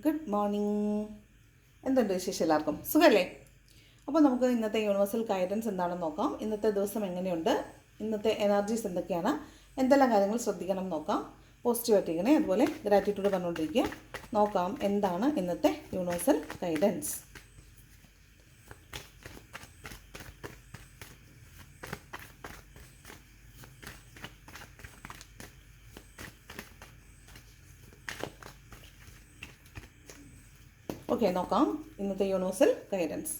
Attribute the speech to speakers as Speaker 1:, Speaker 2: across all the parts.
Speaker 1: Good morning. എന്തുണ്ട് വിശേഷം? എല്ലാവർക്കും സുഖമല്ലേ? അപ്പോൾ നമുക്ക് ഇന്നത്തെ യൂണിവേഴ്സൽ ഗൈഡൻസ് എന്താണെന്ന് നോക്കാം. ഇന്നത്തെ ദിവസം എങ്ങനെയുണ്ട്, ഇന്നത്തെ എനർജീസ് എന്തൊക്കെയാണ്, എന്തെല്ലാം കാര്യങ്ങൾ ശ്രദ്ധിക്കണം എന്ന് നോക്കാം. പോസിറ്റീവായിട്ടിരിക്കണേ, അതുപോലെ ഗ്രാറ്റിറ്റ്യൂഡ് പറഞ്ഞുകൊണ്ടിരിക്കുക. നോക്കാം എന്താണ് ഇന്നത്തെ യൂണിവേഴ്സൽ ഗൈഡൻസ്. ഓക്കെ, നോക്കാം ഇന്നത്തെ universal guidance.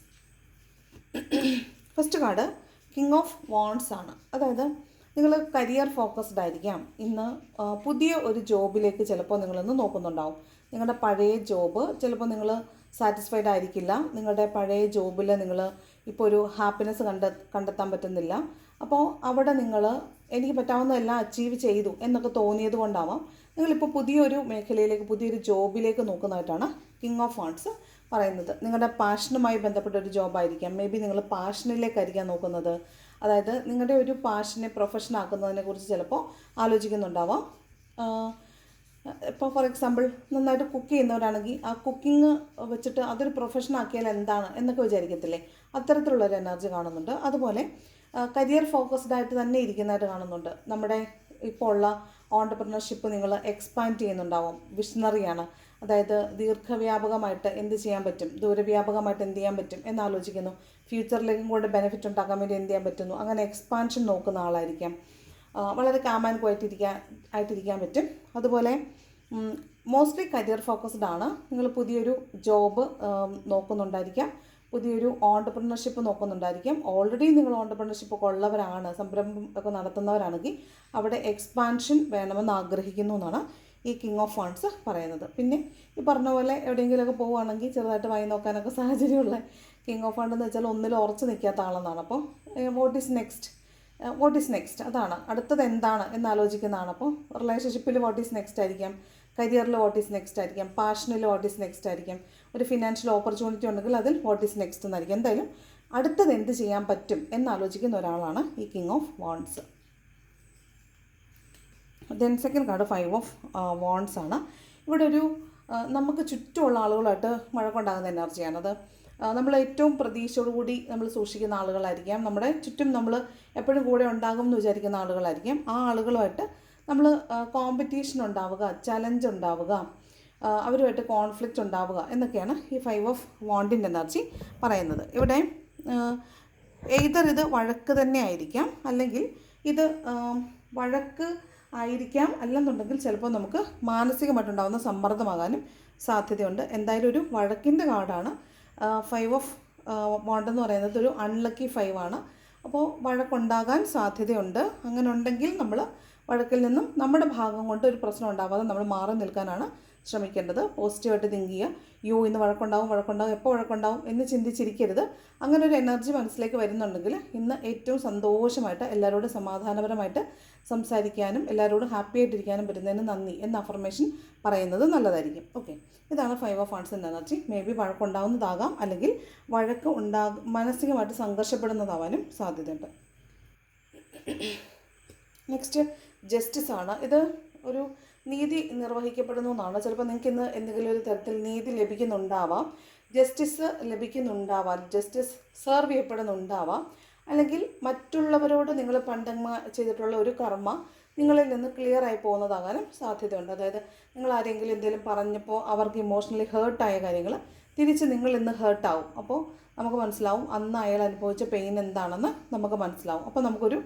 Speaker 1: First card king of wants ആണ്. അതായത് നിങ്ങൾ കരിയർ ഫോക്കസ്ഡ് ആയിരിക്കാം. ഇന്ന് പുതിയ ഒരു ജോബിലേക്ക് ചിലപ്പോൾ നിങ്ങളിന്ന് നോക്കുന്നുണ്ടാവും. നിങ്ങളുടെ പഴയ ജോബ് ചിലപ്പോൾ നിങ്ങൾ സാറ്റിസ്ഫൈഡ് ആയിരിക്കില്ല. നിങ്ങളുടെ പഴയ ജോബിൽ നിങ്ങൾ ഇപ്പോൾ ഒരു ഹാപ്പിനെസ് കണ്ടെത്താൻ പറ്റുന്നില്ല. അപ്പോൾ അവിടെ നിങ്ങൾ എനിക്ക് പറ്റാവുന്നതെല്ലാം അച്ചീവ് ചെയ്തു എന്നൊക്കെ തോന്നിയത് കൊണ്ടാവാം നിങ്ങളിപ്പോൾ പുതിയൊരു മേഖലയിലേക്ക്, പുതിയൊരു ജോബിലേക്ക് നോക്കുന്നതായിട്ടാണ് കിങ് ഓഫ് വാണ്ട്സ് പറയുന്നത്. നിങ്ങളുടെ പാഷനുമായി ബന്ധപ്പെട്ട ഒരു ജോബായിരിക്കാം. മേ ബി നിങ്ങൾ പാഷനിലേക്കായിരിക്കാം നോക്കുന്നത്. അതായത് നിങ്ങളുടെ ഒരു പാഷനെ പ്രൊഫഷൻ ആക്കുന്നതിനെ കുറിച്ച് ചിലപ്പോൾ ആലോചിക്കുന്നുണ്ടാവാം. ഇപ്പോൾ ഫോർ എക്സാമ്പിൾ നന്നായിട്ട് കുക്ക് ചെയ്യുന്നവരാണെങ്കിൽ ആ കുക്കിംഗ് വെച്ചിട്ട് അതൊരു പ്രൊഫഷൻ ആക്കിയാൽ എന്താണ് എന്നൊക്കെ വിചാരിക്കത്തില്ലേ? അത്തരത്തിലുള്ളൊരു എനർജി കാണുന്നുണ്ട്. അതുപോലെ കരിയർ ഫോക്കസ്ഡ് ആയിട്ട് തന്നെ ഇരിക്കുന്നതായിട്ട് കാണുന്നുണ്ട്. നമ്മുടെ ഇപ്പോൾ ഉള്ള ഓൺടർപ്രണർഷിപ്പ് നിങ്ങൾ എക്സ്പാൻഡ് ചെയ്യുന്നുണ്ടാവും. വിഷണറിയാണ്. അതായത് ദീർഘവ്യാപകമായിട്ട് എന്ത് ചെയ്യാൻ പറ്റും, ദൂരവ്യാപകമായിട്ട് എന്ത് ചെയ്യാൻ പറ്റും എന്നാലോചിക്കുന്നു. ഫ്യൂച്ചറിലേക്കും കൂടെ ബെനിഫിറ്റ് ഉണ്ടാക്കാൻ വേണ്ടി എന്ത് ചെയ്യാൻ പറ്റുന്നു, അങ്ങനെ എക്സ്പാൻഷൻ നോക്കുന്ന ആളായിരിക്കാം. വളരെ കാമാൻ ആയിട്ടിരിക്കാൻ പറ്റും. അതുപോലെ മോസ്റ്റ്ലി കരിയർ ഫോക്കസ്ഡ് ആണ്. നിങ്ങൾ പുതിയൊരു ജോബ് നോക്കുന്നുണ്ടായിരിക്കാം, പുതിയൊരു ഓൺടർപ്രണർഷിപ്പ് നോക്കുന്നുണ്ടായിരിക്കാം. ഓൾറെഡി നിങ്ങൾ ഓൺടർപ്രണർഷിപ്പ് ഒക്കെ ഉള്ളവരാണ്, സംരംഭം ഒക്കെ നടത്തുന്നവരാണെങ്കിൽ അവിടെ എക്സ്പാൻഷൻ വേണമെന്ന് ആഗ്രഹിക്കുന്നു എന്നാണ് ഈ കിങ് ഓഫ് വാണ്ട്സ് പറയുന്നത്. പിന്നെ ഈ പറഞ്ഞ പോലെ എവിടെയെങ്കിലുമൊക്കെ പോവുകയാണെങ്കിൽ ചെറുതായിട്ട് വായി നോക്കാനൊക്കെ സാഹചര്യമുള്ള കിങ് ഓഫ് വാണ്ട് എന്ന് വെച്ചാൽ ഒന്നിലും ഉറച്ച് നിൽക്കാത്ത ആളെന്നാണ്. അപ്പോൾ വാട്ട് ഈസ് നെക്സ്റ്റ് അതാണ് അടുത്തത് എന്താണ് എന്നാലോചിക്കുന്നതാണ്. അപ്പോൾ റിലേഷൻഷിപ്പിൽ വാട്ട് ഈസ് നെക്സ്റ്റ് ആയിരിക്കാം, കരിയറിൽ വാട്ട് ഈസ് നെക്സ്റ്റ് ആയിരിക്കാം, പാഷനിൽ വാട്ട് ഈസ് നെക്സ്റ്റ് ആയിരിക്കാം, ഒരു ഫിനാൻഷ്യൽ ഓപ്പർച്യൂണിറ്റി ഉണ്ടെങ്കിൽ അതിൽ വാട്ട് ഈസ് നെക്സ്റ്റ് എന്നായിരിക്കും. എന്തായാലും അടുത്തത് എന്ത് ചെയ്യാൻ പറ്റും എന്നാലോചിക്കുന്ന ഒരാളാണ് ഈ king of wants. Then second card 5 of wants ആണ്. ഇവിടെ ഒരു നമുക്ക് ചുറ്റുമുള്ള ആളുകളായിട്ട് വഴക്കുണ്ടാകുന്ന എനർജിയാണത്. നമ്മൾ ഏറ്റവും പ്രതീക്ഷയോടുകൂടി നമ്മൾ സൂക്ഷിക്കുന്ന ആളുകളായിരിക്കാം. നമ്മുടെ ചുറ്റും നമ്മൾ എപ്പോഴും കൂടെ ഉണ്ടാകും എന്ന് വിചാരിക്കുന്ന ആളുകളായിരിക്കാം. ആ ആളുകളുമായിട്ട് നമ്മൾ കോമ്പറ്റീഷൻ ഉണ്ടാവുക, ചലഞ്ച് ഉണ്ടാവുക, അവരുമായിട്ട് കോൺഫ്ലിക്റ്റ് ഉണ്ടാവുക എന്നൊക്കെയാണ് ഈ 5 ഓഫ് വാണ്ടിൻ്റെ എനർജി പറയുന്നത്. ഇവിടെ എയ്തർ ഇത് വഴക്ക് തന്നെ ആയിരിക്കാം, അല്ലെങ്കിൽ ഇത് വഴക്ക് ആയിരിക്കാം, അല്ലെന്നുണ്ടെങ്കിൽ ചിലപ്പോൾ നമുക്ക് മാനസികമായിട്ടുണ്ടാകുന്ന സമ്മർദ്ദമാകാനും സാധ്യതയുണ്ട്. എന്തായാലും ഒരു വഴക്കിൻ്റെ കാർഡാണ് 5 ഓഫ് വാണ്ട് എന്ന് പറയുന്നത്. ഒരു അൺലക്കി 5 ആണ്. അപ്പോൾ വഴക്കുണ്ടാകാൻ സാധ്യതയുണ്ട്. അങ്ങനെ ഉണ്ടെങ്കിൽ നമ്മൾ വഴക്കിൽ നിന്നും നമ്മുടെ ഭാഗം കൊണ്ട് ഒരു പ്രശ്നം ഉണ്ടാവാതെ നമ്മൾ മാറി നിൽക്കാനാണ് ശ്രമിക്കേണ്ടത്. പോസിറ്റീവായിട്ട് തിങ്ക് ചെയ്യുക. ഇന്ന് വഴക്കുണ്ടാവും, എപ്പോൾ വഴക്കുണ്ടാവും എന്ന് ചിന്തിച്ചിരിക്കരുത്. അങ്ങനെ ഒരു എനർജി മനസ്സിലേക്ക് വരുന്നുണ്ടെങ്കിൽ ഇന്ന് ഏറ്റവും സന്തോഷമായിട്ട് എല്ലാവരോടും സമാധാനപരമായിട്ട് സംസാരിക്കാനും എല്ലാവരോടും ഹാപ്പി ആയിട്ടിരിക്കാനും പറ്റുന്നതിന് നന്ദി എന്ന അഫർമേഷൻ പറയുന്നത് നല്ലതായിരിക്കും. ഓക്കെ, ഇതാണ് 5 ഓഫ് വാണ്ട്സിൻ്റെ എനർജി. മേ ബി വഴക്കുണ്ടാവുന്നതാകാം, അല്ലെങ്കിൽ മാനസികമായിട്ട് സംഘർഷപ്പെടുന്നതാവാനും സാധ്യതയുണ്ട്. നെക്സ്റ്റ് ജസ്റ്റിസ് ആണ്. ഇത് ഒരു നീതി നിർവഹിക്കപ്പെടുന്നു എന്നാണ്. ചിലപ്പോൾ നിങ്ങൾക്ക് ഇന്ന് എന്തെങ്കിലും ഒരു തരത്തിൽ നീതി ലഭിക്കുന്നുണ്ടാവാം, ജസ്റ്റിസ് ലഭിക്കുന്നുണ്ടാവാം, ജസ്റ്റിസ് സെർവ് ചെയ്യപ്പെടുന്നുണ്ടാവാം, അല്ലെങ്കിൽ മറ്റുള്ളവരോട് നിങ്ങൾ പണ്ടങ്ങ ചെയ്തിട്ടുള്ള ഒരു കർമ്മ നിങ്ങളിൽ നിന്ന് ക്ലിയർ ആയി പോകുന്നതാകാനും സാധ്യതയുണ്ട്. അതായത് നിങ്ങൾ ആരെങ്കിലും എന്തെങ്കിലും പറഞ്ഞപ്പോൾ അവർക്ക് ഇമോഷണലി ഹേർട്ടായ കാര്യങ്ങൾ തിരിച്ച് നിങ്ങൾ ഇന്ന് ഹേർട്ടാവും. അപ്പോൾ നമുക്ക് മനസ്സിലാവും അന്ന് അയാൾ അനുഭവിച്ച പെയിൻ എന്താണെന്ന് നമുക്ക് മനസ്സിലാവും. അപ്പോൾ നമുക്കൊരു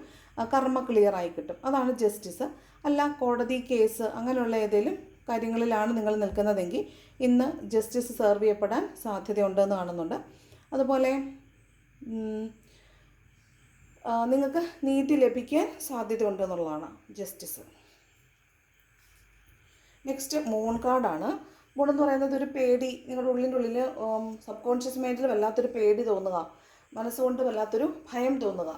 Speaker 1: കർമ്മ ക്ലിയർ ആയി കിട്ടും. അതാണ് ജസ്റ്റിസ്. അല്ല കോടതി കേസ് അങ്ങനെയുള്ള ഏതെങ്കിലും കാര്യങ്ങളിലാണ് നിങ്ങൾ നിൽക്കുന്നതെങ്കിൽ ഇന്ന് ജസ്റ്റിസ് സെർവ് ചെയ്യപ്പെടാൻ സാധ്യതയുണ്ടെന്ന് കാണുന്നുണ്ട്. അതുപോലെ നിങ്ങൾക്ക് നീതി ലഭിക്കാൻ സാധ്യതയുണ്ടെന്നുള്ളതാണ് ജസ്റ്റിസ്. നെക്സ്റ്റ് മൂൺ കാർഡാണ്. മൂൺ എന്ന് പറയുന്നത് ഒരു പേടി, നിങ്ങളുടെ ഉള്ളിൽ സബ് കോൺഷ്യസ് മൈൻഡിൽ വല്ലാത്തൊരു പേടി തോന്നുക, മനസ്സുകൊണ്ട് വല്ലാത്തൊരു ഭയം തോന്നുക.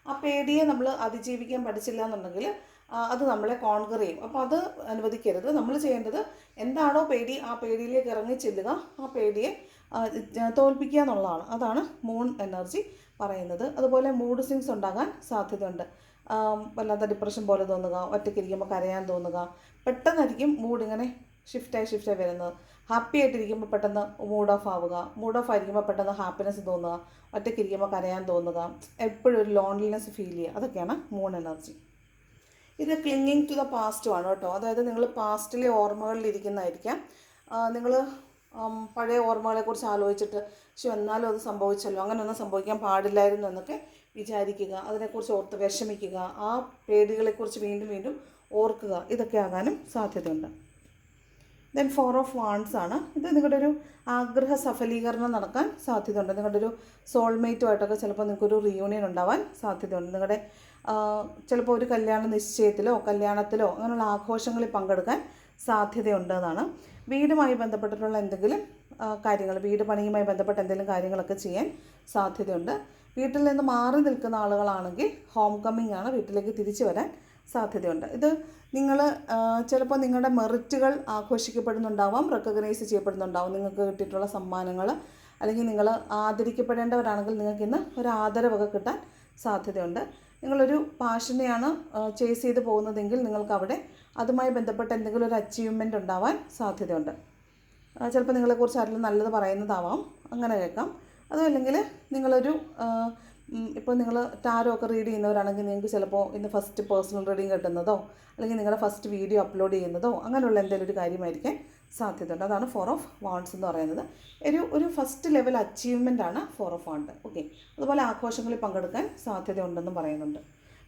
Speaker 1: ആ പേടിയെ നമ്മൾ അതിജീവിക്കാൻ പഠിച്ചില്ല എന്നുണ്ടെങ്കിൽ അത് നമ്മളെ കോൺകർ ചെയ്യും. അപ്പോൾ അത് അനുവദിക്കരുത്. നമ്മൾ ചെയ്യേണ്ടത് എന്താണോ പേടി, ആ പേടിയിലേക്ക് ഇറങ്ങി ചെല്ലുക, ആ പേടിയെ തോൽപ്പിക്കുക എന്നുള്ളതാണ്. അതാണ് മൂൺ എനർജി പറയുന്നത്. അതുപോലെ മൂഡ് സ്വിങ്സ് ഉണ്ടാകാൻ സാധ്യതയുണ്ട്. വല്ലാത്ത ഡിപ്രഷൻ പോലെ തോന്നുക, ഒറ്റയ്ക്കിരിക്കുമ്പോൾ കരയാൻ തോന്നുക, പെട്ടെന്നായിരിക്കും മൂഡ് ഇങ്ങനെ ഷിഫ്റ്റായി വരുന്നത്. ഹാപ്പി ആയിട്ടിരിക്കുമ്പോൾ പെട്ടെന്ന് മൂഡ് ഓഫ് ആവുക, മൂഡ് ഓഫ് ആയിരിക്കുമ്പോൾ പെട്ടെന്ന് ഹാപ്പിനെസ് തോന്നുക, ഒറ്റയ്ക്കിരിക്കുമ്പോൾ കരയാൻ തോന്നുക, എപ്പോഴും ഒരു ലോൺലിനെസ് ഫീൽ ചെയ്യുക, അതൊക്കെയാണ് മൂൺ എനർജി. ഇത് ക്ലിങ്ങിങ് ടു ദ പാസ്റ്റുമാണ് കേട്ടോ. അതായത് നിങ്ങൾ പാസ്റ്റിലെ ഓർമ്മകളിലിരിക്കുന്നതായിരിക്കാം. നിങ്ങൾ പഴയ ഓർമ്മകളെക്കുറിച്ച് ആലോചിച്ചിട്ട് എന്നാലും അത് സംഭവിച്ചല്ലോ, അങ്ങനെയൊന്നും സംഭവിക്കാൻ പാടില്ലായിരുന്നു എന്നൊക്കെ വിചാരിക്കുക, അതിനെക്കുറിച്ച് ഓർത്ത് വിഷമിക്കുക, ആ പേടികളെക്കുറിച്ച് വീണ്ടും വീണ്ടും ഓർക്കുക, ഇതൊക്കെ ആകാനും സാധ്യതയുണ്ട്. ദെൻ 4 ഓഫ് വാണ്ട്സ് ആണ്. ഇത് നിങ്ങളുടെ ഒരു ആഗ്രഹ സഫലീകരണം നടക്കാൻ സാധ്യതയുണ്ട്. നിങ്ങളുടെ ഒരു സോൾമേറ്റുമായിട്ടൊക്കെ ചിലപ്പോൾ നിങ്ങൾക്കൊരു റീയൂണിയൻ ഉണ്ടാവാൻ സാധ്യതയുണ്ട്. നിങ്ങളുടെ ചിലപ്പോൾ ഒരു കല്യാണ നിശ്ചയത്തിലോ കല്യാണത്തിലോ അങ്ങനെയുള്ള ആഘോഷങ്ങളിൽ പങ്കെടുക്കാൻ സാധ്യതയുണ്ട് എന്നാണ്. വീടുമായി ബന്ധപ്പെട്ടിട്ടുള്ള എന്തെങ്കിലും കാര്യങ്ങൾ, വീട് പണിയുമായി ബന്ധപ്പെട്ട എന്തെങ്കിലും കാര്യങ്ങളൊക്കെ ചെയ്യാൻ സാധ്യതയുണ്ട്. വീട്ടിൽ നിന്ന് മാറി നിൽക്കുന്ന ആളുകളാണെങ്കിൽ ഹോം കമ്മിങ് ആണ്, വീട്ടിലേക്ക് തിരിച്ചു വരാൻ സാധ്യതയുണ്ട്. ഇത് നിങ്ങൾ ചിലപ്പോൾ നിങ്ങളുടെ മെറിറ്റുകൾ ആഘോഷിക്കപ്പെടുന്നുണ്ടാവാം, റെക്കഗ്നൈസ് ചെയ്യപ്പെടുന്നുണ്ടാവും, നിങ്ങൾക്ക് കിട്ടിയിട്ടുള്ള സമ്മാനങ്ങൾ, അല്ലെങ്കിൽ നിങ്ങൾ ആദരിക്കപ്പെടേണ്ടവരാണെങ്കിൽ നിങ്ങൾക്ക് ഇന്ന് ഒരു ആദരവൊക്കെ കിട്ടാൻ സാധ്യതയുണ്ട്. നിങ്ങളൊരു പാഷനെയാണ് ചേസ് ചെയ്ത് പോകുന്നതെങ്കിൽ നിങ്ങൾക്ക് അവിടെ അതുമായി ബന്ധപ്പെട്ട എന്തെങ്കിലും ഒരു അച്ചീവ്മെൻ്റ് ഉണ്ടാവാൻ സാധ്യതയുണ്ട്. ചിലപ്പോൾ നിങ്ങളെക്കുറിച്ച് ആരെങ്കിലും നല്ലത് പറയുന്നതാവാം, അങ്ങനെ കേൾക്കാം. അതും അല്ലെങ്കിൽ നിങ്ങളൊരു ഇപ്പോൾ നിങ്ങൾ ടാരോ ഒക്കെ റീഡ് ചെയ്യുന്നവരാണെങ്കിൽ നിങ്ങൾക്ക് ചിലപ്പോൾ ഇന്ന് ഫസ്റ്റ് പേഴ്സണൽ റീഡിങ് കിട്ടുന്നതോ അല്ലെങ്കിൽ നിങ്ങളുടെ ഫസ്റ്റ് വീഡിയോ അപ്ലോഡ് ചെയ്യുന്നതോ അങ്ങനെയുള്ള എന്തെങ്കിലും ഒരു കാര്യമായിരിക്കാൻ സാധ്യതയുണ്ട്. അതാണ് 4 ഓഫ് വാണ്ട്സ് എന്ന് പറയുന്നത്. ഒരു ഫസ്റ്റ് ലെവൽ അച്ചീവ്മെൻ്റ് ആണ് 4 ഓഫ് വാണ്ട്. ഓക്കെ, അതുപോലെ ആഘോഷങ്ങളിൽ പങ്കെടുക്കാൻ സാധ്യതയുണ്ടെന്നും പറയുന്നുണ്ട്.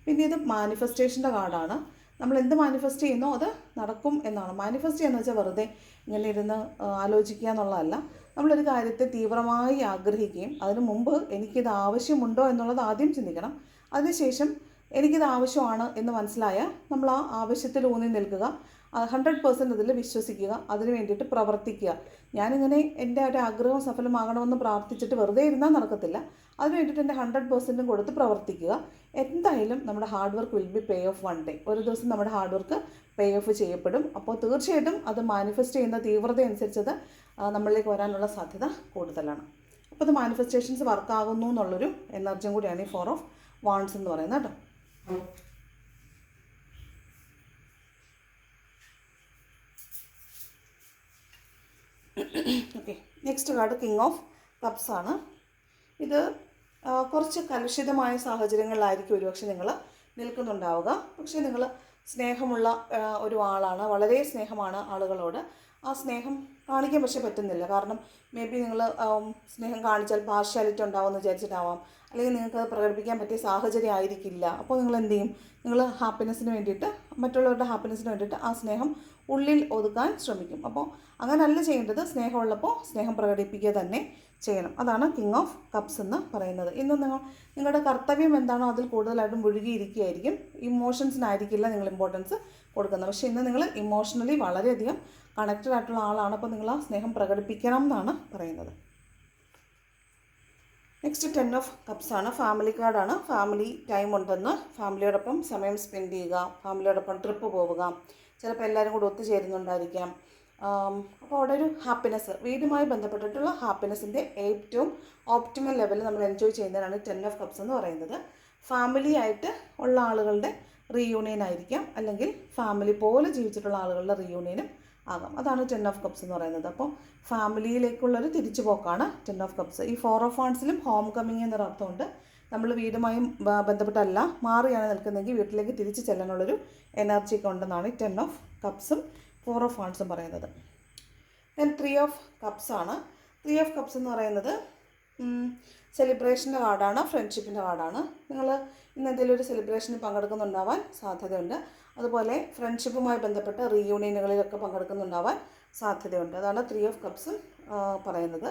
Speaker 1: പിന്നെ ഇത് മാനിഫെസ്റ്റേഷൻ്റെ കാർഡാണ്. നമ്മൾ എന്ത് മാനിഫെസ്റ്റ് ചെയ്യുന്നോ അത് നടക്കും എന്നാണ്. മാനിഫെസ്റ്റ് ചെയ്യുക എന്ന് വെച്ചാൽ വെറുതെ ഇങ്ങനെ ഇരുന്ന് ആലോചിക്കുക എന്നുള്ളതല്ല. നമ്മളൊരു കാര്യത്തെ തീവ്രമായി ആഗ്രഹിക്കുകയും അതിനു മുമ്പ് എനിക്കിത് ആവശ്യമുണ്ടോ എന്നുള്ളത് ആദ്യം ചിന്തിക്കണം. അതിനുശേഷം എനിക്കിത് ആവശ്യമാണ് എന്ന് മനസ്സിലായാൽ നമ്മൾ ആ ആവശ്യത്തിൽ ഊന്നി നിൽക്കുക, 100% അതിൽ വിശ്വസിക്കുക, അതിന് വേണ്ടിയിട്ട് പ്രവർത്തിക്കുക. ഞാനിങ്ങനെ എൻ്റെ ഒരു ആഗ്രഹം സഫലമാകണമെന്ന് പ്രാർത്ഥിച്ചിട്ട് വെറുതെ ഇരുന്നാൽ നടക്കത്തില്ല. അതിന് വേണ്ടിയിട്ട് എൻ്റെ 100% കൊടുത്ത് പ്രവർത്തിക്കുക. എന്തായാലും നമ്മുടെ hard work will be pay of one day. ഒരു ദിവസം നമ്മുടെ ഹാർഡ് വർക്ക് പേ ഓഫ് ചെയ്യപ്പെടും. അപ്പോൾ തീർച്ചയായിട്ടും അത് മാനിഫെസ്റ്റ് ചെയ്യുന്ന തീവ്രത അനുസരിച്ചത് നമ്മളിലേക്ക് വരാനുള്ള സാധ്യത കൂടുതലാണ്. അപ്പോൾ ഇത് മാനിഫെസ്റ്റേഷൻസ് വർക്കാകുന്നു എന്നുള്ളൊരു എനർജിയും കൂടിയാണ് ഈ 4 ഓഫ് വാണ്ട്സ് എന്ന് പറയുന്നത് കേട്ടോ. Okay, next card king of cups ആണ്. ഇത് കുറച്ച് കലുഷിതമായ സാഹചര്യങ്ങളിലായിരിക്കും ഒരുപക്ഷെ നിങ്ങൾ നിൽക്കുന്നുണ്ടാവുക. പക്ഷേ നിങ്ങൾ സ്നേഹമുള്ള ഒരു ആളാണ്, വളരെ സ്നേഹമാണ് ആളുകളോട്. ആ സ്നേഹം കാണിക്കാൻ പക്ഷേ പറ്റുന്നില്ല. കാരണം മേ ബി നിങ്ങൾ സ്നേഹം കാണിച്ചാൽ പാർഷ്യാലിറ്റി ഉണ്ടാവുമെന്ന് വിചാരിച്ചിട്ടാവാം, അല്ലെങ്കിൽ നിങ്ങൾക്ക് അത് പ്രകടിപ്പിക്കാൻ പറ്റിയ സാഹചര്യം ആയിരിക്കില്ല. അപ്പോൾ നിങ്ങൾ എന്ത് ചെയ്യും? നിങ്ങൾ ഹാപ്പിനെസ്സിന് വേണ്ടിയിട്ട്, മറ്റുള്ളവരുടെ ഹാപ്പിനെസ്സിന് വേണ്ടിയിട്ട് ആ സ്നേഹം ഉള്ളിൽ ഒതുക്കാൻ ശ്രമിക്കും. അപ്പോൾ അങ്ങനെയല്ല ചെയ്യേണ്ടത്. സ്നേഹമുള്ളപ്പോൾ സ്നേഹം പ്രകടിപ്പിക്കുക തന്നെ ചെയ്യണം. അതാണ് കിങ് ഓഫ് കപ്സ് എന്ന് പറയുന്നത്. ഇന്ന് നിങ്ങളുടെ കർത്തവ്യം എന്താണോ അതിൽ കൂടുതലായിട്ടും മുഴുകിയിരിക്കുകയായിരിക്കും. ഇമോഷൻസിനായിരിക്കില്ല നിങ്ങൾ ഇമ്പോർട്ടൻസ് കൊടുക്കുന്നത്. പക്ഷേ ഇന്ന് നിങ്ങൾ ഇമോഷണലി വളരെയധികം കണക്റ്റഡ് ആയിട്ടുള്ള ആളാണ്. അപ്പോൾ നിങ്ങൾ ആ സ്നേഹം പ്രകടിപ്പിക്കണം എന്നാണ് പറയുന്നത്. നെക്സ്റ്റ് 10 ഓഫ് കപ്സ് ആണ്. ഫാമിലി കാർഡാണ്. ഫാമിലി ടൈം ഉണ്ടെന്ന്, ഫാമിലിയോടൊപ്പം സമയം സ്പെൻഡ് ചെയ്യുക, ഫാമിലിയോടൊപ്പം ട്രിപ്പ് പോവുക, ചിലപ്പോൾ എല്ലാവരും കൂടി ഒത്തുചേരുന്നുണ്ടായിരിക്കാം. അപ്പോൾ അവിടെ ഒരു ഹാപ്പിനെസ്, വീടുമായി ബന്ധപ്പെട്ടിട്ടുള്ള ഹാപ്പിനെസ്സിൻ്റെ ഏറ്റവും ഓപ്റ്റിമൽ ലെവലിൽ നമ്മൾ എൻജോയ് ചെയ്യുന്നതാണ് 10 ഓഫ് കപ്സ് എന്ന് പറയുന്നത്. ഫാമിലി ആയിട്ട് ഉള്ള ആളുകളുടെ റീയൂണിയൻ ആയിരിക്കാം, അല്ലെങ്കിൽ ഫാമിലി പോലെ ജീവിച്ചിട്ടുള്ള ആളുകളുടെ റീയൂണിയനും ആകാം. അതാണ് 10 ഓഫ് കപ്സ് എന്ന് പറയുന്നത്. അപ്പോൾ ഫാമിലിയിലേക്കുള്ളൊരു തിരിച്ചുപോക്കാണ് 10 ഓഫ് കപ്സ്. ഈ 4 ഓഫ് വാണ്ട്സിലും ഹോം കമ്മിങ് എന്നൊരു അർത്ഥമുണ്ട്. നമ്മൾ വീടുമായും ബന്ധപ്പെട്ടല്ല, മാറിയാണ് നിൽക്കുന്നതെങ്കിൽ വീട്ടിലേക്ക് തിരിച്ച് ചെല്ലാനുള്ളൊരു എനർജി ഒക്കെ ഉണ്ടെന്നാണ് 10 ഓഫ് കപ്സും 4 ഓഫ് വാണ്ട്സും പറയുന്നത്. ദെൻ 3 ഓഫ് കപ്സ് ആണ്. 3 ഓഫ് കപ്സ് എന്ന് പറയുന്നത് സെലിബ്രേഷൻ്റെ കാർഡാണ്, ഫ്രണ്ട്ഷിപ്പിൻ്റെ കാർഡാണ്. നിങ്ങൾ ഇന്ന് എന്തെങ്കിലും ഒരു സെലിബ്രേഷനിൽ പങ്കെടുക്കുന്നുണ്ടാവാൻ സാധ്യതയുണ്ട്. അതുപോലെ ഫ്രണ്ട്ഷിപ്പുമായി ബന്ധപ്പെട്ട റീയൂണിയനുകളിലൊക്കെ പങ്കെടുക്കുന്നുണ്ടാവാൻ സാധ്യതയുണ്ട്. അതാണ് 3 ഓഫ് കപ്സും പറയുന്നത്.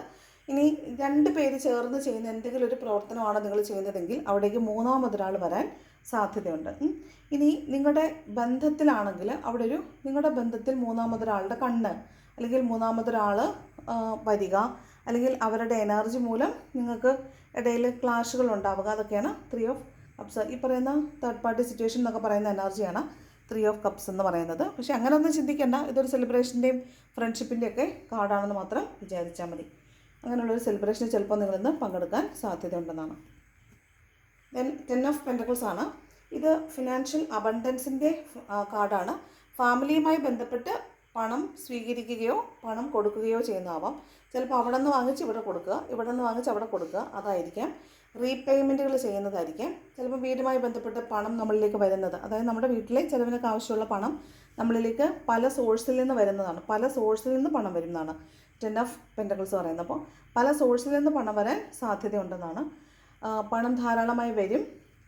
Speaker 1: ഇനി 2 പേര് ചേർന്ന് ചെയ്യുന്ന എന്തെങ്കിലും ഒരു പ്രവർത്തനമാണ് നിങ്ങൾ ചെയ്യുന്നതെങ്കിൽ അവിടേക്ക് മൂന്നാമതൊരാൾ വരാൻ സാധ്യതയുണ്ട്. ഇനി നിങ്ങളുടെ ബന്ധത്തിലാണെങ്കിൽ അവിടെ നിങ്ങളുടെ ബന്ധത്തിൽ മൂന്നാമതൊരാളുടെ കണ്ണ്, അല്ലെങ്കിൽ മൂന്നാമതൊരാൾ വരിക, അല്ലെങ്കിൽ അവരുടെ എനർജി മൂലം നിങ്ങൾക്ക് ഇടയിൽ ക്ലാഷുകൾ ഉണ്ടാവുക, അതൊക്കെയാണ് 3 ഓഫ് കപ്സ്. ഈ പറയുന്ന തേർഡ് പാർട്ടി സിറ്റുവേഷൻ എന്നൊക്കെ പറയുന്ന എനർജിയാണ് 3 ഓഫ് കപ്സ് എന്ന് പറയുന്നത്. പക്ഷേ അങ്ങനെ ഒന്നും ചിന്തിക്കേണ്ട, ഇതൊരു സെലിബ്രേഷൻ്റെയും ഫ്രണ്ട്ഷിപ്പിൻ്റെയൊക്കെ കാർഡാണെന്ന് മാത്രം വിചാരിച്ചാൽ മതി. അങ്ങനെയുള്ളൊരു സെലിബ്രേഷനിൽ ചിലപ്പോൾ നിങ്ങളിന്ന് പങ്കെടുക്കാൻ സാധ്യതയുണ്ടെന്നാണ്. ദെൻ 10 ഓഫ് പെൻറ്റക്കിൾസ് ആണ്. ഇത് ഫിനാൻഷ്യൽ അബണ്ടൻസിൻ്റെ കാർഡാണ്. ഫാമിലിയുമായി ബന്ധപ്പെട്ട് പണം സ്വീകരിക്കുകയോ പണം കൊടുക്കുകയോ ചെയ്യുന്നതാവാം. ചിലപ്പോൾ അവിടെ നിന്ന് വാങ്ങിച്ച് ഇവിടെ കൊടുക്കുക, ഇവിടെ നിന്ന് വാങ്ങിച്ച് അവിടെ കൊടുക്കുക, അതായിരിക്കാം. റീപേയ്മെൻറ്റുകൾ ചെയ്യുന്നതായിരിക്കാം. ചിലപ്പോൾ വീടുമായി ബന്ധപ്പെട്ട് പണം നമ്മളിലേക്ക് വരുന്നത്, അതായത് നമ്മുടെ വീട്ടിലെ ചിലവിനൊക്കെ ആവശ്യമുള്ള പണം നമ്മളിലേക്ക് പല സോഴ്സിൽ നിന്ന് വരുന്നതാണ്. പല സോഴ്സിൽ നിന്ന് പണം വരുന്നതാണ് ടെൻ ഓഫ് പെൻറ്റക്കിൾസ് പറയുന്നത്. അപ്പോൾ പല സോഴ്സിൽ നിന്ന് പണം വരാൻ സാധ്യതയുണ്ടെന്നാണ്. പണം ധാരാളമായി വരും,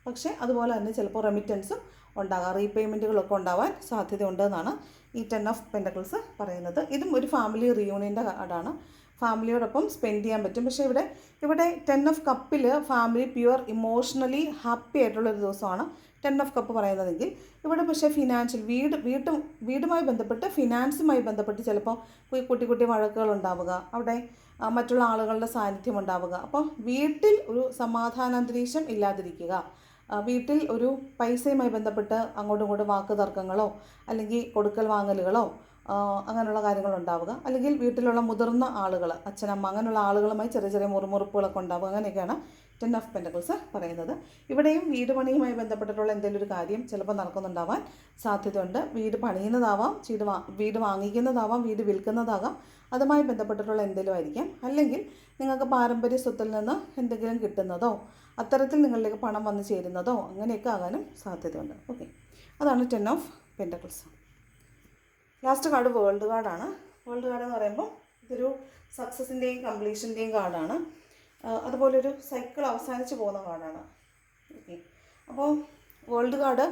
Speaker 1: പക്ഷേ അതുപോലെ തന്നെ ചിലപ്പോൾ റെമിറ്റൻസും ഉണ്ടാകാം, റീപേയ്മെൻറ്റുകളൊക്കെ ഉണ്ടാവാൻ സാധ്യതയുണ്ടെന്നാണ് ഈ ടെൻ ഓഫ് പെൻറ്റക്കിൾസ് പറയുന്നത്. ഇതും ഒരു ഫാമിലി റിയൂണിയൻ്റെ കാർഡാണ്. ഫാമിലിയോടൊപ്പം സ്പെൻഡ് ചെയ്യാൻ പറ്റും. പക്ഷേ ഇവിടെ ടെൻ ഓഫ് കപ്പിൽ ഫാമിലി പ്യുവർ ഇമോഷണലി ഹാപ്പി ആയിട്ടുള്ളൊരു ദിവസമാണ് ടെൻ ഓഫ് കപ്പ് പറയുന്നതെങ്കിൽ, ഇവിടെ പക്ഷേ ഫിനാൻഷ്യൽ വീടുമായി ബന്ധപ്പെട്ട് ഫിനാൻസുമായി ബന്ധപ്പെട്ട് ചിലപ്പോൾ കുട്ടി കുട്ടി വഴക്കുകൾ ഉണ്ടാവുക, അവിടെ മറ്റുള്ള ആളുകളുടെ സാന്നിധ്യം ഉണ്ടാവുക. അപ്പോൾ വീട്ടിൽ ഒരു സമാധാനാന്തരീക്ഷം ഇല്ലാതിരിക്കുക, വീട്ടിൽ ഒരു പൈസയുമായി ബന്ധപ്പെട്ട് അങ്ങോട്ടും ഇങ്ങോട്ടും വാക്ക് തർക്കങ്ങളോ അല്ലെങ്കിൽ കൊടുക്കൽ വാങ്ങലുകളോ അങ്ങനെയുള്ള കാര്യങ്ങളുണ്ടാവുക, അല്ലെങ്കിൽ വീട്ടിലുള്ള മുതിർന്ന ആളുകൾ, അച്ഛനമ്മ അങ്ങനെയുള്ള ആളുകളുമായി ചെറിയ ചെറിയ മുറുമുറുപ്പുകളൊക്കെ ഉണ്ടാവുക. അങ്ങനെയൊക്കെയാണ് ടെൻ ഓഫ് പെൻറ്റക്കിൾസ് പറയുന്നത്. ഇവിടെയും വീട് പണിയുമായി ബന്ധപ്പെട്ടിട്ടുള്ള എന്തെങ്കിലും ഒരു കാര്യം ചിലപ്പോൾ നടക്കുന്നുണ്ടാവാൻ സാധ്യതയുണ്ട്. വീട് പണിയുന്നതാവാം, വീട് വാങ്ങിക്കുന്നതാവാം, വീട് വിൽക്കുന്നതാകാം, അതുമായി ബന്ധപ്പെട്ടിട്ടുള്ള എന്തെങ്കിലും ആയിരിക്കാം. അല്ലെങ്കിൽ നിങ്ങൾക്ക് പാരമ്പര്യ സ്വത്തിൽ നിന്ന് എന്തെങ്കിലും കിട്ടുന്നതോ അത്തരത്തിൽ നിങ്ങളിലേക്ക് പണം വന്നു ചേരുന്നതോ അങ്ങനെയൊക്കെ ആകാനും സാധ്യതയുണ്ട്. ഓക്കെ, അതാണ് ten of pentacles. Last card world കാർഡാണ്. വേൾഡ് കാർഡ് എന്ന് പറയുമ്പോൾ ഇതൊരു സക്സസിൻ്റെയും കംപ്ലീഷൻ്റെയും കാർഡാണ്. അതുപോലെ ഒരു സൈക്കിൾ അവസാനിച്ച് പോകുന്ന കാർഡാണ്. ഓക്കെ, അപ്പോൾ വേൾഡ് കാർഡ്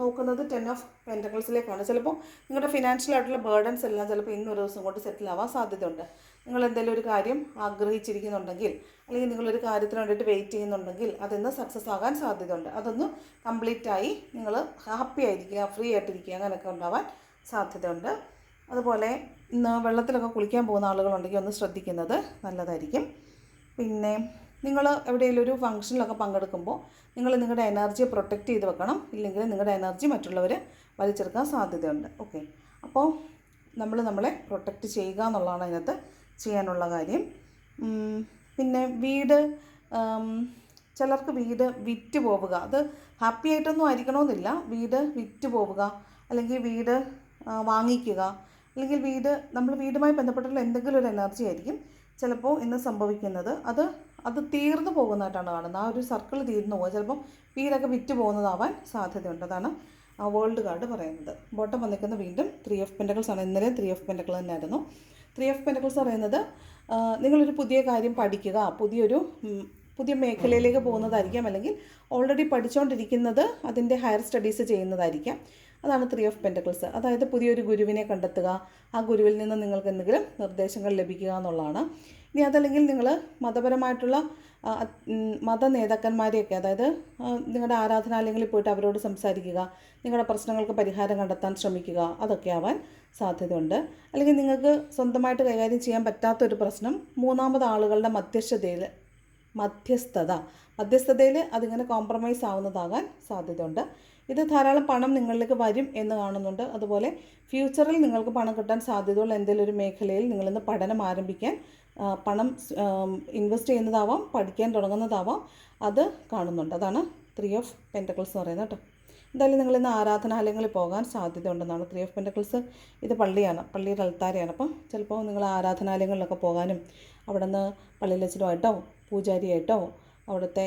Speaker 1: നോക്കുന്നത് ടെൻ ഓഫ് പെൻറ്റക്കിൾസിലേക്കാണ്. ചിലപ്പോൾ നിങ്ങളുടെ ഫിനാൻഷ്യലായിട്ടുള്ള ബേർഡൻസ് എല്ലാം ചിലപ്പോൾ ഇന്നൊരു ദിവസം കൊണ്ട് സെറ്റിൽ ആവാൻ സാധ്യതയുണ്ട്. നിങ്ങൾ എന്തെങ്കിലും ഒരു കാര്യം ആഗ്രഹിച്ചിരിക്കുന്നുണ്ടെങ്കിൽ, അല്ലെങ്കിൽ നിങ്ങളൊരു കാര്യത്തിന് വേണ്ടിയിട്ട് വെയിറ്റ് ചെയ്യുന്നുണ്ടെങ്കിൽ അതിന്ന് സക്സസ് ആകാൻ സാധ്യതയുണ്ട്. അതൊന്ന് കംപ്ലീറ്റായി നിങ്ങൾ ഹാപ്പി ആയിരിക്കുക, ഫ്രീ ആയിട്ടിരിക്കുക, അങ്ങനെയൊക്കെ ഉണ്ടാവാൻ സാധ്യതയുണ്ട്. അതുപോലെ ഇന്ന് വെള്ളത്തിലൊക്കെ കുളിക്കാൻ പോകുന്ന ആളുകളുണ്ടെങ്കിൽ ഒന്ന് ശ്രദ്ധിക്കുന്നത് നല്ലതായിരിക്കും. പിന്നെ നിങ്ങൾ എവിടെയെങ്കിലും ഒരു ഫംഗ്ഷനിലൊക്കെ പങ്കെടുക്കുമ്പോൾ നിങ്ങൾ നിങ്ങളുടെ എനർജിയെ പ്രൊട്ടക്റ്റ് ചെയ്ത് വെക്കണം, ഇല്ലെങ്കിൽ നിങ്ങളുടെ എനർജി മറ്റുള്ളവർ വലിച്ചെടുക്കാൻ സാധ്യതയുണ്ട്. ഓക്കെ, അപ്പോൾ നമ്മളെ പ്രൊട്ടക്റ്റ് ചെയ്യുക എന്നുള്ളതാണ് അതിനകത്ത് ചെയ്യാനുള്ള കാര്യം. പിന്നെ വീട്, ചിലർക്ക് വീട് വിറ്റ് പോവുക, അത് ഹാപ്പി ആയിട്ടൊന്നും ആയിരിക്കണമെന്നില്ല. വീട് വിറ്റ് പോവുക, അല്ലെങ്കിൽ വീട് വാങ്ങിക്കുക, അല്ലെങ്കിൽ നമ്മൾ വീടുമായി ബന്ധപ്പെട്ടുള്ള എന്തെങ്കിലും ഒരു എനർജി ആയിരിക്കും ചിലപ്പോൾ ഇന്ന് സംഭവിക്കുന്നത്. അത് തീർന്നു പോകുന്നതായിട്ടാണ് കാണുന്നത്. ആ ഒരു സർക്കിൾ തീർന്നു പോകുക, ചിലപ്പോൾ വീടൊക്കെ വിറ്റ് പോകുന്നതാവാൻ സാധ്യതയുണ്ട്. അതാണ് വേൾഡ് കാർഡ് പറയുന്നത്. ബോട്ടം വന്നിരിക്കുന്നത് വീണ്ടും ത്രീ ഓഫ് പെൻറ്റക്കിൾസ് ആണ്. ഇന്നലെ ത്രീ ഓഫ് പെൻറ്റക്കിൾ തന്നെയായിരുന്നു. ത്രീ ഓഫ് പെൻറ്റക്കിൾസ് പറയുന്നത് നിങ്ങളൊരു പുതിയ കാര്യം പഠിക്കുക, പുതിയ മേഖലയിലേക്ക് പോകുന്നതായിരിക്കാം, അല്ലെങ്കിൽ ഓൾറെഡി പഠിച്ചുകൊണ്ടിരിക്കുന്നത് അതിൻ്റെ ഹയർ സ്റ്റഡീസ് ചെയ്യുന്നതായിരിക്കാം. അതാണ് ത്രീ ഓഫ് പെൻറ്റക്കിൾസ്. അതായത് പുതിയൊരു ഗുരുവിനെ കണ്ടെത്തുക, ആ ഗുരുവിൽ നിന്ന് നിങ്ങൾക്ക് എന്തെങ്കിലും നിർദ്ദേശങ്ങൾ ലഭിക്കുക എന്നുള്ളതാണ്. ഇനി അതല്ലെങ്കിൽ നിങ്ങൾ മതപരമായിട്ടുള്ള മത നേതാക്കന്മാരെയൊക്കെ, അതായത് നിങ്ങളുടെ ആരാധനാലയങ്ങളിൽ പോയിട്ട് അവരോട് സംസാരിക്കുക, നിങ്ങളുടെ പ്രശ്നങ്ങൾക്ക് പരിഹാരം കണ്ടെത്താൻ ശ്രമിക്കുക, അതൊക്കെ ആവാൻ സാധ്യതയുണ്ട്. അല്ലെങ്കിൽ നിങ്ങൾക്ക് സ്വന്തമായിട്ട് കൈകാര്യം ചെയ്യാൻ പറ്റാത്തൊരു പ്രശ്നം മൂന്നാമത് ആളുകളുടെ മധ്യസ്ഥതയിൽ അതിങ്ങനെ കോംപ്രമൈസ് ആവുന്നതാകാൻ സാധ്യതയുണ്ട്. ഇത് ധാരാളം പണം നിങ്ങളിലേക്ക് വരും എന്ന് കാണുന്നുണ്ട്. അതുപോലെ ഫ്യൂച്ചറിൽ നിങ്ങൾക്ക് പണം കിട്ടാൻ സാധ്യതയുള്ള എന്തെങ്കിലും ഒരു മേഖലയിൽ നിങ്ങളിന്ന് പഠനം ആരംഭിക്കാൻ, പണം ഇൻവെസ്റ്റ് ചെയ്യുന്നതാവാം, പഠിക്കാൻ തുടങ്ങുന്നതാവാം, അത് കാണുന്നുണ്ട്. അതാണ് ത്രീ ഓഫ് പെൻറ്റക്കിൾസ് എന്ന് പറയുന്നത് കേട്ടോ. എന്തായാലും നിങ്ങളിന്ന് ആരാധനാലയങ്ങളിൽ പോകാൻ സാധ്യതയുണ്ടെന്നാണ്. ത്രീ ഓഫ് പെൻറ്റക്കിൾസ് ഇത് പള്ളിയുടെ അൾത്താരയാണ്. അപ്പം ചിലപ്പോൾ നിങ്ങൾ ആരാധനാലയങ്ങളിലൊക്കെ പോകാനും അവിടെ നിന്ന് പള്ളിയിലച്ചനുമായിട്ടോ പൂജാരിയായിട്ടോ അവിടുത്തെ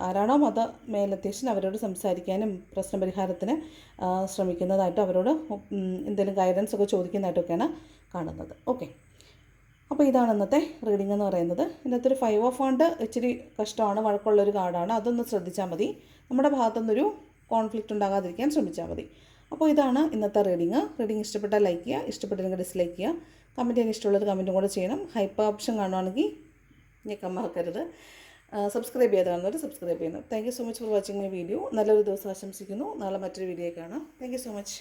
Speaker 1: ആരാണോ മത മേലധ്യക്ഷൻ അവരോട് സംസാരിക്കാനും പ്രശ്നപരിഹാരത്തിന് ശ്രമിക്കുന്നതായിട്ടോ അവരോട് എന്തെങ്കിലും ഗൈഡൻസ് ഒക്കെ ചോദിക്കുന്നതായിട്ടൊക്കെയാണ് കാണുന്നത്. ഓക്കെ, അപ്പോൾ ഇതാണ് ഇന്നത്തെ റീഡിംഗ് എന്ന് പറയുന്നത്. ഇതിനകത്തൊരു 5 ഓഫ് വാണ്ട് ഇച്ചിരി കഷ്ടമാണ്, വഴക്കമുള്ളൊരു കാർഡാണ്. അതൊന്ന് ശ്രദ്ധിച്ചാൽ മതി. നമ്മുടെ ഭാഗത്തുനിന്നൊരു കോൺഫ്ലിക്റ്റ് ഉണ്ടാകാതിരിക്കാൻ ശ്രമിച്ചാൽ മതി. അപ്പോൾ ഇതാണ് ഇന്നത്തെ റീഡിംഗ്. ഇഷ്ടപ്പെട്ടാൽ ലൈക്ക് ചെയ്യുക, ഇഷ്ടപ്പെട്ടില്ലെങ്കിൽ ഡിസ്ലൈക്ക് ചെയ്യുക. കമൻറ്റ് ചെയ്യാൻ ഇഷ്ടമുള്ളൊരു കമൻറ്റും കൂടെ ചെയ്യണം. ഹൈപ്പ് ഓപ്ഷൻ കാണുവാണെങ്കിൽ ഞെക്കാൻ മറക്കരുത്. സബ്സ്ക്രൈബ് ചെയ്ത് കാണുന്നവർ സബ്സ്ക്രൈബ് ചെയ്യുന്നു. Thank you so much for watching my video. നല്ലൊരു ദിവസം ആശംസിക്കുന്നു. നാളെ മറ്റൊരു വീഡിയോ കാണാം. Thank you so much.